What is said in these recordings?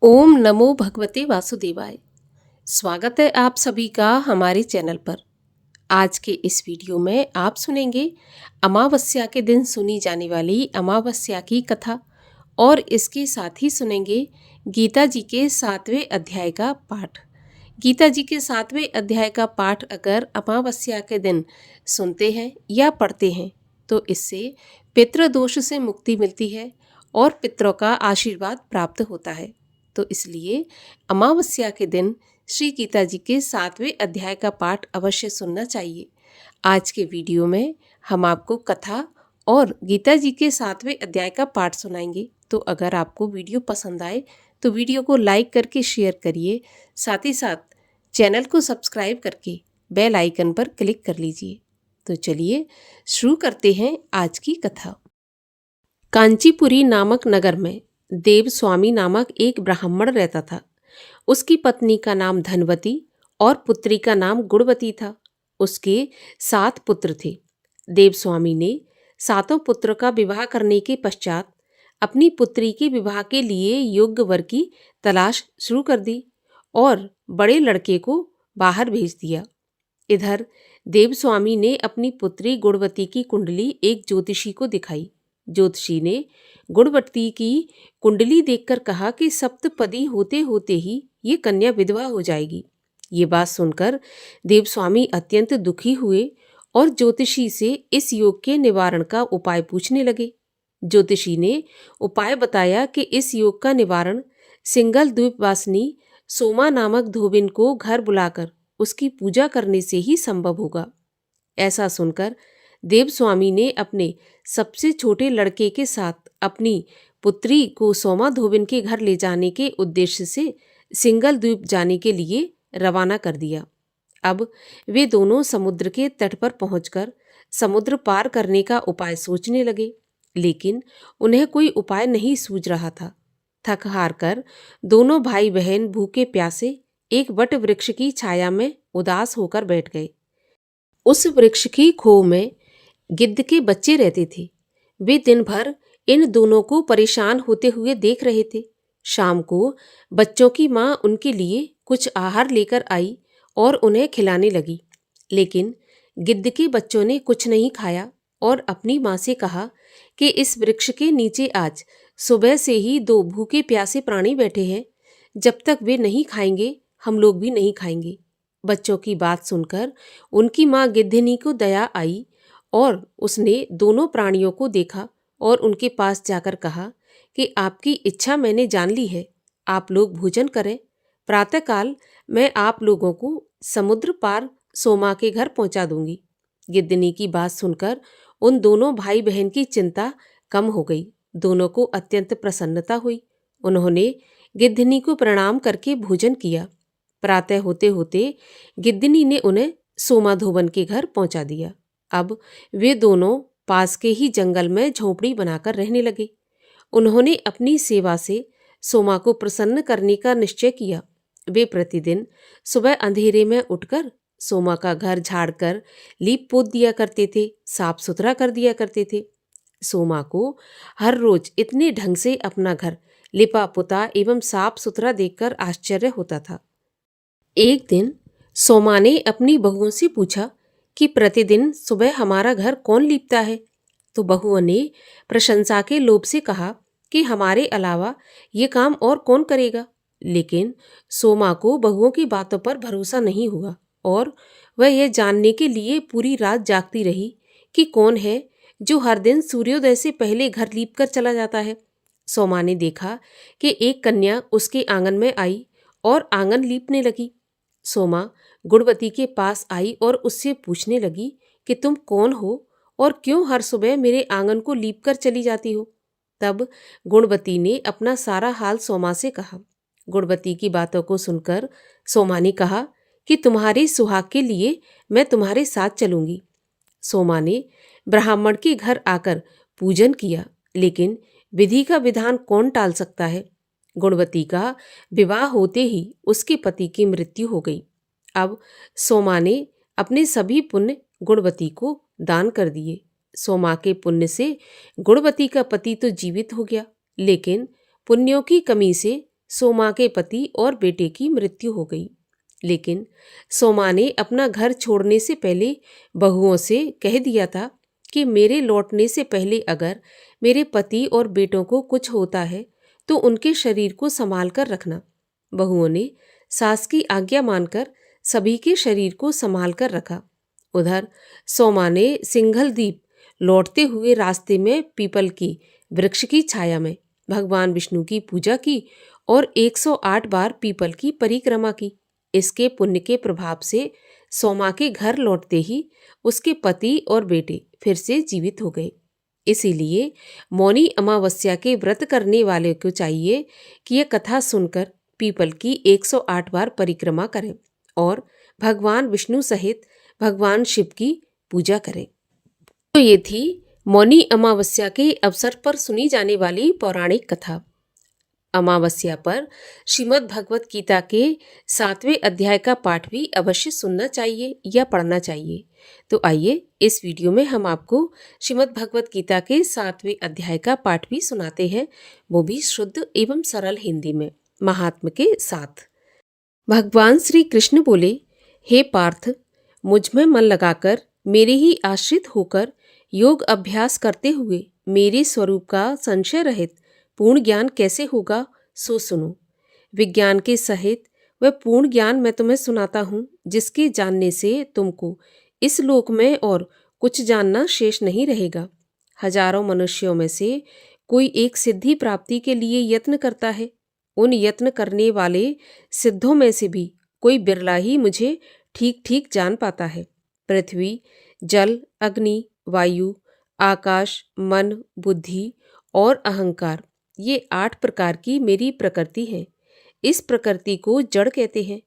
ओम नमो भगवते वासुदेवाय। स्वागत है आप सभी का हमारे चैनल पर। आज के इस वीडियो में आप सुनेंगे अमावस्या के दिन सुनी जाने वाली अमावस्या की कथा और इसके साथ ही सुनेंगे गीता जी के 7वें अध्याय का पाठ। गीता जी के 7वें अध्याय का पाठ अगर अमावस्या के दिन सुनते हैं या पढ़ते हैं तो इससे पितृदोष से मुक्ति मिलती है और पितरों का आशीर्वाद प्राप्त होता है। तो इसलिए अमावस्या के दिन श्री गीता जी के 7वें अध्याय का पाठ अवश्य सुनना चाहिए। आज के वीडियो में हम आपको कथा और गीता जी के 7वें अध्याय का पाठ सुनाएंगे। तो अगर आपको वीडियो पसंद आए तो वीडियो को लाइक करके शेयर करिए, साथ ही साथ चैनल को सब्सक्राइब करके बेल आइकन पर क्लिक कर लीजिए। तो चलिए शुरू करते हैं आज की कथा। कांचीपुरी नामक नगर में देव स्वामी नामक एक ब्राह्मण रहता था। उसकी पत्नी का नाम धनवती और पुत्री का नाम गुणवती था। उसके 7 पुत्र थे। देव स्वामी ने 7 पुत्र का विवाह करने के पश्चात अपनी पुत्री के विवाह के लिए योग्य वर की तलाश शुरू कर दी और बड़े लड़के को बाहर भेज दिया। इधर देव स्वामी ने अपनी पुत्री गुणवती की कुंडली एक ज्योतिषी को दिखाई। ज्योतिषी ने गुणवती की कुंडली देखकर कहा कि सप्तपदी होते होते ही ये कन्या विधवा हो जाएगी। ये बात सुनकर देव स्वामी अत्यंत दुखी हुए और ज्योतिषी से इस योग के निवारण का उपाय पूछने लगे। ज्योतिषी ने उपाय बताया कि इस योग का निवारण सिंगल द्वीपवासिनी सोमा नामक धोबिन को घर बुलाकर उसकी पूजा करने से ही संभव होगा। ऐसा सुनकर देव स्वामी ने अपने सबसे छोटे लड़के के साथ अपनी पुत्री को सोमा धोबिन के घर ले जाने के उद्देश्य से सिंगल द्वीप जाने के लिए रवाना कर दिया। अब वे दोनों समुद्र के तट पर पहुंचकर समुद्र पार करने का उपाय सोचने लगे, लेकिन उन्हें कोई उपाय नहीं सूझ रहा था। थक हार कर दोनों भाई बहन भूखे प्यासे एक वट वृक्ष की छाया में उदास होकर बैठ गए। उस वृक्ष की खोह में गिद्ध के बच्चे रहते थे। वे दिन भर इन दोनों को परेशान होते हुए देख रहे थे। शाम को बच्चों की माँ उनके लिए कुछ आहार लेकर आई और उन्हें खिलाने लगी, लेकिन गिद्ध के बच्चों ने कुछ नहीं खाया और अपनी माँ से कहा कि इस वृक्ष के नीचे आज सुबह से ही 2 भूखे प्यासे प्राणी बैठे हैं। जब तक वे नहीं खाएंगे हम लोग भी नहीं खाएंगे। बच्चों की बात सुनकर उनकी माँ गिद्धनी को दया आई और उसने दोनों प्राणियों को देखा और उनके पास जाकर कहा कि आपकी इच्छा मैंने जान ली है, आप लोग भोजन करें। प्रातःकाल मैं आप लोगों को समुद्र पार सोमा के घर पहुंचा दूंगी। गिद्धनी की बात सुनकर उन दोनों भाई बहन की चिंता कम हो गई। दोनों को अत्यंत प्रसन्नता हुई। उन्होंने गिद्धनी को प्रणाम करके भोजन किया। प्रातः होते होते गिद्धनी ने उन्हें सोमा धोबन के घर पहुंचा दिया। अब वे दोनों पास के ही जंगल में झोपड़ी बनाकर रहने लगे। उन्होंने अपनी सेवा से सोमा को प्रसन्न करने का निश्चय किया। वे प्रतिदिन सुबह अंधेरे में उठकर सोमा का घर झाड़कर लीप पोत दिया करते थे, साफ सुथरा कर दिया करते थे। सोमा को हर रोज इतने ढंग से अपना घर लिपा पुता एवं साफ सुथरा देखकर आश्चर्य होता था। एक दिन सोमा ने अपनी बहुओं से पूछा कि प्रतिदिन सुबह हमारा घर कौन लीपता है? तो बहुओं ने प्रशंसा के लोभ से कहा कि हमारे अलावा ये काम और कौन करेगा। लेकिन सोमा को बहुओं की बातों पर भरोसा नहीं हुआ और वह यह जानने के लिए पूरी रात जागती रही कि कौन है जो हर दिन सूर्योदय से पहले घर लीप कर चला जाता है। सोमा ने देखा कि एक कन्या उसके आंगन में आई और आंगन लीपने लगी। सोमा गुणवती के पास आई और उससे पूछने लगी कि तुम कौन हो और क्यों हर सुबह मेरे आंगन को लीप कर चली जाती हो। तब गुणवती ने अपना सारा हाल सोमा से कहा। गुणवती की बातों को सुनकर सोमा ने कहा कि तुम्हारे सुहाग के लिए मैं तुम्हारे साथ चलूंगी। सोमा ने ब्राह्मण के घर आकर पूजन किया, लेकिन विधि का विधान कौन टाल सकता है। गुणवती का विवाह होते ही उसके पति की मृत्यु हो गई। अब सोमा ने अपने सभी पुण्य गुणवती को दान कर दिए। सोमा के पुण्य से गुणवती का पति तो जीवित हो गया, लेकिन पुण्यों की कमी से सोमा के पति और बेटे की मृत्यु हो गई। लेकिन सोमा ने अपना घर छोड़ने से पहले बहुओं से कह दिया था कि मेरे लौटने से पहले अगर मेरे पति और बेटों को कुछ होता है तो उनके शरीर को संभाल कर रखना। बहुओं ने सास की आज्ञा मानकर सभी के शरीर को संभाल कर रखा। उधर सोमा ने सिंघल द्वीप लौटते हुए रास्ते में पीपल की वृक्ष की छाया में भगवान विष्णु की पूजा की और 108 बार पीपल की परिक्रमा की। इसके पुण्य के प्रभाव से सोमा के घर लौटते ही उसके पति और बेटे फिर से जीवित हो गए। इसीलिए मौनी अमावस्या के व्रत करने वाले को चाहिए कि यह कथा सुनकर पीपल की 108 बार परिक्रमा करें और भगवान विष्णु सहित भगवान शिव की पूजा करें। तो ये थी मौनी अमावस्या के अवसर पर सुनी जाने वाली पौराणिक कथा। अमावस्या पर श्रीमद् भगवत गीता के 7वें अध्याय का पाठ भी अवश्य सुनना चाहिए या पढ़ना चाहिए। तो आइए इस वीडियो में हम आपको श्रीमद् भगवत गीता के 7वें अध्याय का पाठ भी सुनाते हैं, वो भी शुद्ध एवं सरल हिंदी में महात्म के साथ। भगवान श्री कृष्ण बोले, हे पार्थ, मुझ में मन लगाकर मेरे ही आश्रित होकर योग अभ्यास करते हुए मेरे स्वरूप का संशय रहित पूर्ण ज्ञान कैसे होगा सो सुनो। विज्ञान के सहित वह पूर्ण ज्ञान मैं तुम्हें सुनाता हूँ, जिसके जानने से तुमको इस लोक में और कुछ जानना शेष नहीं रहेगा। हजारों मनुष्यों में से कोई एक सिद्धि प्राप्ति के लिए यत्न करता है। उन यत्न करने वाले सिद्धों में से भी कोई बिरला ही मुझे ठीक ठीक जान पाता है। पृथ्वी, जल, अग्नि, वायु, आकाश, मन, बुद्धि और अहंकार, ये 8 प्रकार की मेरी प्रकृति है। इस प्रकृति को जड़ कहते हैं।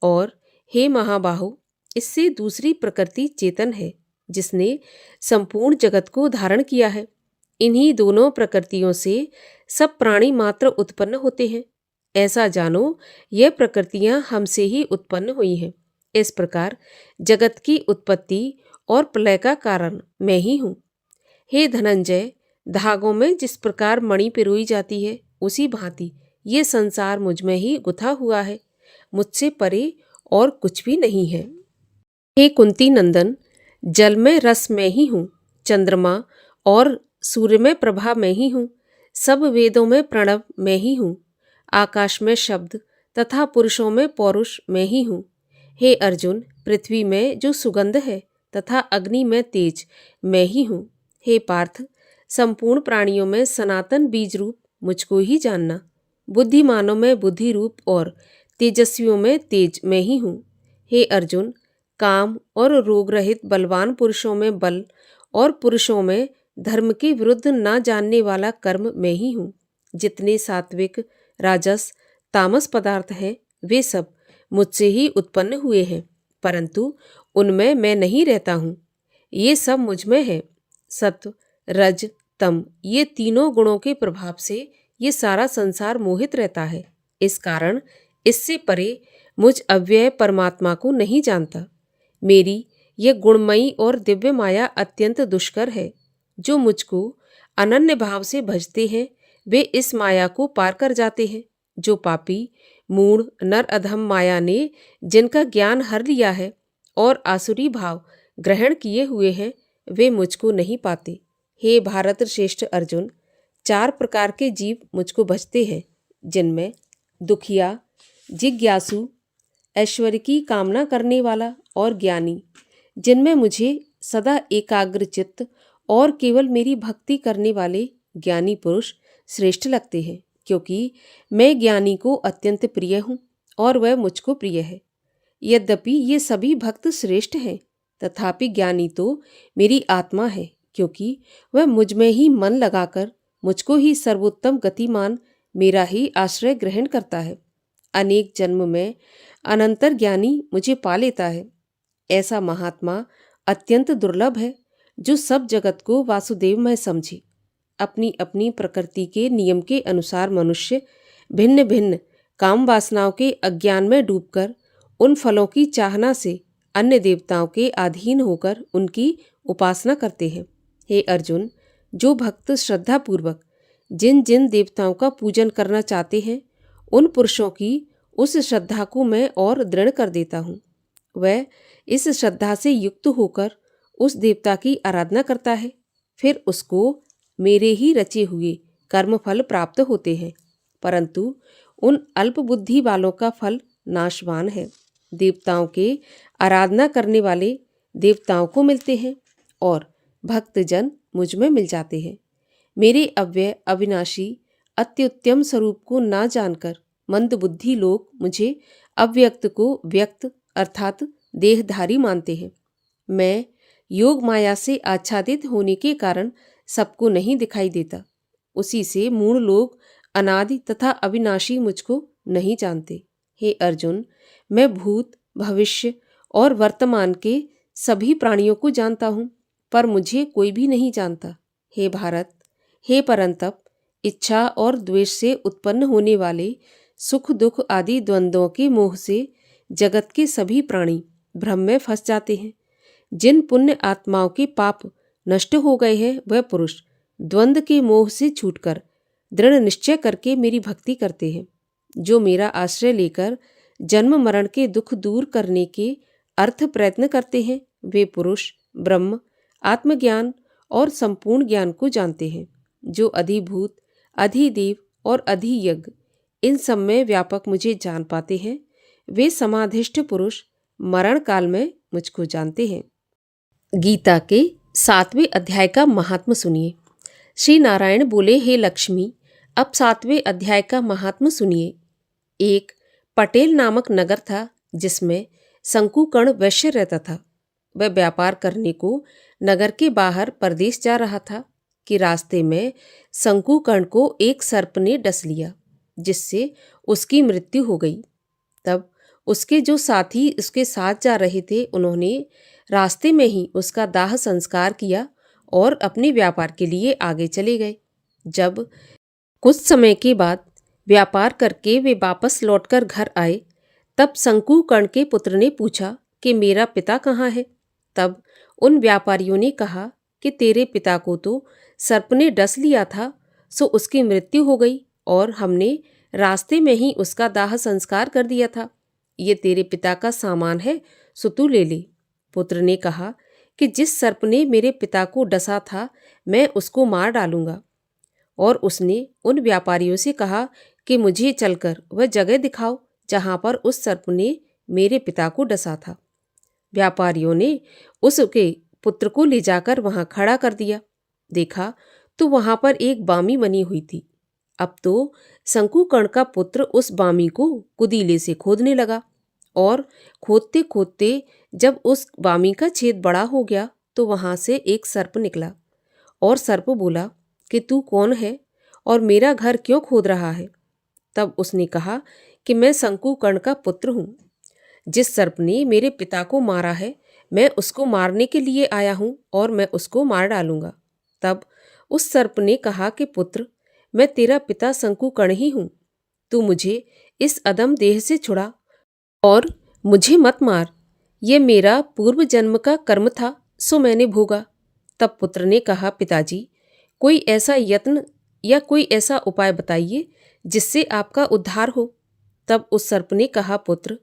और हे महाबाहो, इससे दूसरी प्रकृति चेतन है, जिसने संपूर्ण जगत को धारण किया है। इन्हीं दोनों प्रकृतियों से सब प्राणी मात्र उत्पन्न होते हैं। ऐसा जानो, यह प्रकृतियां हमसे ही उत्पन्न हुई हैं। इस प्रकार जगत की उत्पत्ति और प्रलय का कारण मैं ही हूँ। हे धनंजय, धागों में जिस प्रकार मणि पिरोई जाती है, उसी भांति ये संसार मुझ में ही गुथा हुआ है। मुझसे परे और कुछ भी नहीं है। हे कुंती नंदन, जल में रस मैं ही हूँ, चंद्रमा और सूर्य में प्रभा मैं ही हूँ, सब वेदों में प्रणव मैं ही हूँ, आकाश में शब्द तथा पुरुषों में पौरुष मैं ही हूँ। हे अर्जुन, पृथ्वी में जो सुगंध है तथा अग्नि में तेज मैं ही हूँ। हे पार्थ, संपूर्ण प्राणियों में सनातन बीज रूप मुझको ही जानना। बुद्धिमानों में बुद्धि रूप और तेजस्वियों में तेज मैं ही हूँ। हे अर्जुन, काम और रोग रहित बलवान पुरुषों में बल और पुरुषों में धर्म के विरुद्ध ना जानने वाला कर्म मैं ही हूँ। जितने सात्विक, राजस, तामस पदार्थ हैं, वे सब मुझसे ही उत्पन्न हुए हैं, परंतु उनमें मैं नहीं रहता हूँ। ये सब मुझ में है। सत्व, रज, तम, ये तीनों गुणों के प्रभाव से ये सारा संसार मोहित रहता है। इस कारण इससे परे मुझ अव्यय परमात्मा को नहीं जानता। मेरी यह गुणमयी और दिव्य माया अत्यंत दुष्कर है। जो मुझको अनन्य भाव से भजते हैं, वे इस माया को पार कर जाते हैं। जो पापी, मूढ़, नर अधम माया ने जिनका ज्ञान हर लिया है और आसुरी भाव ग्रहण किए हुए हैं, वे मुझको नहीं पाते। हे भारत श्रेष्ठ अर्जुन, 4 प्रकार के जीव मुझको भजते हैं, जिनमें दुखिया, जिज्ञासु, ऐश्वर्य की कामना करने वाला और ज्ञानी, जिनमें मुझे सदा एकाग्र चित्त और केवल मेरी भक्ति करने वाले ज्ञानी पुरुष श्रेष्ठ लगते हैं, क्योंकि मैं ज्ञानी को अत्यंत प्रिय हूँ और वह मुझको प्रिय है। यद्यपि ये सभी भक्त श्रेष्ठ हैं, तथापि ज्ञानी तो मेरी आत्मा है, क्योंकि वह मुझ में ही मन लगाकर मुझको ही सर्वोत्तम गतिमान मेरा ही आश्रय ग्रहण करता है। अनेक जन्म में अनंतर ज्ञानी मुझे पा लेता है। ऐसा महात्मा अत्यंत दुर्लभ है, जो सब जगत को वासुदेवमय समझे। अपनी अपनी प्रकृति के नियम के अनुसार मनुष्य भिन्न भिन्न काम वासनाओं के अज्ञान में डूबकर उन फलों की चाहना से अन्य देवताओं के अधीन होकर उनकी उपासना करते हैं। हे अर्जुन, जो भक्त श्रद्धापूर्वक जिन जिन देवताओं का पूजन करना चाहते हैं, उन पुरुषों की उस श्रद्धा को मैं और दृढ़ कर देता हूँ। वह इस श्रद्धा से युक्त होकर उस देवता की आराधना करता है, फिर उसको मेरे ही रचे हुए कर्मफल प्राप्त होते हैं, परंतु उन अल्पबुद्धि वालों का फल नाशवान है। देवताओं के आराधना करने वाले देवताओं को मिलते हैं और भक्तजन मुझ में मिल जाते हैं। मेरे अव्यय अविनाशी अत्युत्तम स्वरूप को ना जानकर मंदबुद्धि लोग मुझे अव्यक्त को व्यक्त अर्थात देहधारी मानते हैं। मैं योग माया से आच्छादित होने के कारण सबको नहीं दिखाई देता। उसी से मूढ़ लोग अनादि तथा अविनाशी मुझको नहीं जानते। हे अर्जुन, मैं भूत भविष्य और वर्तमान के सभी प्राणियों को जानता हूँ, पर मुझे कोई भी नहीं जानता। हे भारत, हे परंतप, इच्छा और द्वेष से उत्पन्न होने वाले सुख दुख आदि द्वंद्वों के मोह से जगत के सभी प्राणी भ्रम में फंस जाते हैं। जिन पुण्य आत्माओं के पाप नष्ट हो गए हैं, वह पुरुष द्वंद्व के मोह से छूटकर दृढ़ निश्चय करके मेरी भक्ति करते हैं। जो मेरा आश्रय लेकर जन्म मरण के दुख दूर करने के अर्थ प्रयत्न करते हैं, वे पुरुष ब्रह्म, आत्मज्ञान और संपूर्ण ज्ञान को जानते हैं। जो अधिभूत, अधिदेव और अधियज्ञ इन सब में व्यापक मुझे जान पाते हैं, वे समाधिष्ठ पुरुष मरण काल में मुझको जानते हैं। गीता के 7वें अध्याय का महात्म सुनिए। श्री नारायण बोले, हे लक्ष्मी, अब 7वें अध्याय का महात्म सुनिए। एक पटेल नामक नगर था, जिसमें शंकुकर्ण वैश्य रहता था। वह व्यापार करने को नगर के बाहर परदेश जा रहा था कि रास्ते में शंकुकर्ण को एक सर्प ने डस लिया, जिससे उसकी मृत्यु हो गई। तब उसके जो साथी उसके साथ जा रहे थे, उन्होंने रास्ते में ही उसका दाह संस्कार किया और अपने व्यापार के लिए आगे चले गए। जब कुछ समय के बाद व्यापार करके वे वापस लौटकर घर आए, तब शंकुकर्ण के पुत्र ने पूछा कि मेरा पिता कहाँ है। तब उन व्यापारियों ने कहा कि तेरे पिता को तो सर्प ने डस लिया था, सो उसकी मृत्यु हो गई और हमने रास्ते में ही उसका दाह संस्कार कर दिया था। ये तेरे पिता का सामान है, सो तू ले ले। पुत्र ने कहा कि जिस सर्प ने मेरे पिता को डसा था, मैं उसको मार डालूंगा। और उसने उन व्यापारियों से कहा कि मुझे चलकर वह जगह दिखाओ जहाँ पर उस सर्प ने मेरे पिता को डसा था। व्यापारियों ने उसके पुत्र को ले जाकर वहाँ खड़ा कर दिया। देखा तो वहाँ पर एक बामी बनी हुई थी। अब तो शंकुकर्ण का पुत्र उस बामी को कुदीले से खोदने लगा और खोदते खोदते जब उस बामी का छेद बड़ा हो गया, तो वहाँ से एक सर्प निकला और सर्प बोला कि तू कौन है और मेरा घर क्यों खोद रहा है। तब उसने कहा कि मैं शंकुकर्ण का पुत्र हूँ। जिस सर्प ने मेरे पिता को मारा है, मैं उसको मारने के लिए आया हूँ और मैं उसको मार डालूंगा। तब उस सर्प ने कहा कि पुत्र, मैं तेरा पिता शंकुकर्ण ही हूँ। तू मुझे इस अदम देह से छुड़ा और मुझे मत मार। ये मेरा पूर्व जन्म का कर्म था, सो मैंने भोगा। तब पुत्र ने कहा, पिताजी, कोई ऐसा यत्न या कोई ऐसा उपाय बताइए जिससे आपका उद्धार हो। तब उस सर्प ने कहा, पुत्र,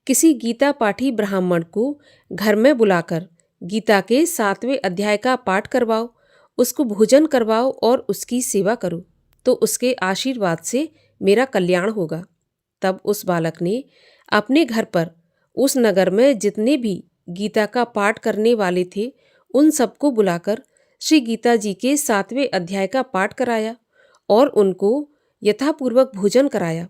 किसी गीता पाठी ब्राह्मण को घर में बुलाकर गीता के 7वें अध्याय का पाठ करवाओ, उसको भोजन करवाओ और उसकी सेवा करो, तो उसके आशीर्वाद से मेरा कल्याण होगा। तब उस बालक ने अपने घर पर उस नगर में जितने भी गीता का पाठ करने वाले थे, उन सबको बुलाकर श्री गीता जी के 7वें अध्याय का पाठ कराया और उनको यथापूर्वक भोजन कराया।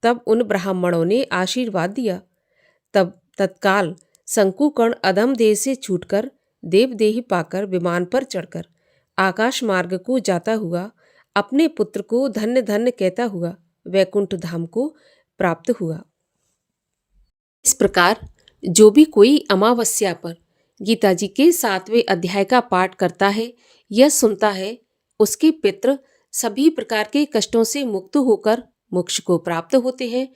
तब उन ब्राह्मणों ने आशीर्वाद दिया। तब तत्काल शंकुकर्ण अधम देह से छूटकर देवदेह पाकर विमान पर चढ़कर आकाश मार्ग को जाता हुआ अपने पुत्र को धन्य धन्य कहता हुआ वैकुंठ धाम को प्राप्त हुआ। इस प्रकार जो भी कोई अमावस्या पर गीता जी के 7वें अध्याय का पाठ करता है या सुनता है, उसके पितृ सभी प्रकार के कष्टों से मुक्त होकर मोक्ष को प्राप्त होते हैं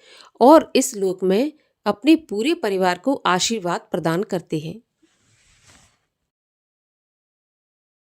और इस लोक में अपने पूरे परिवार को आशीर्वाद प्रदान करते हैं।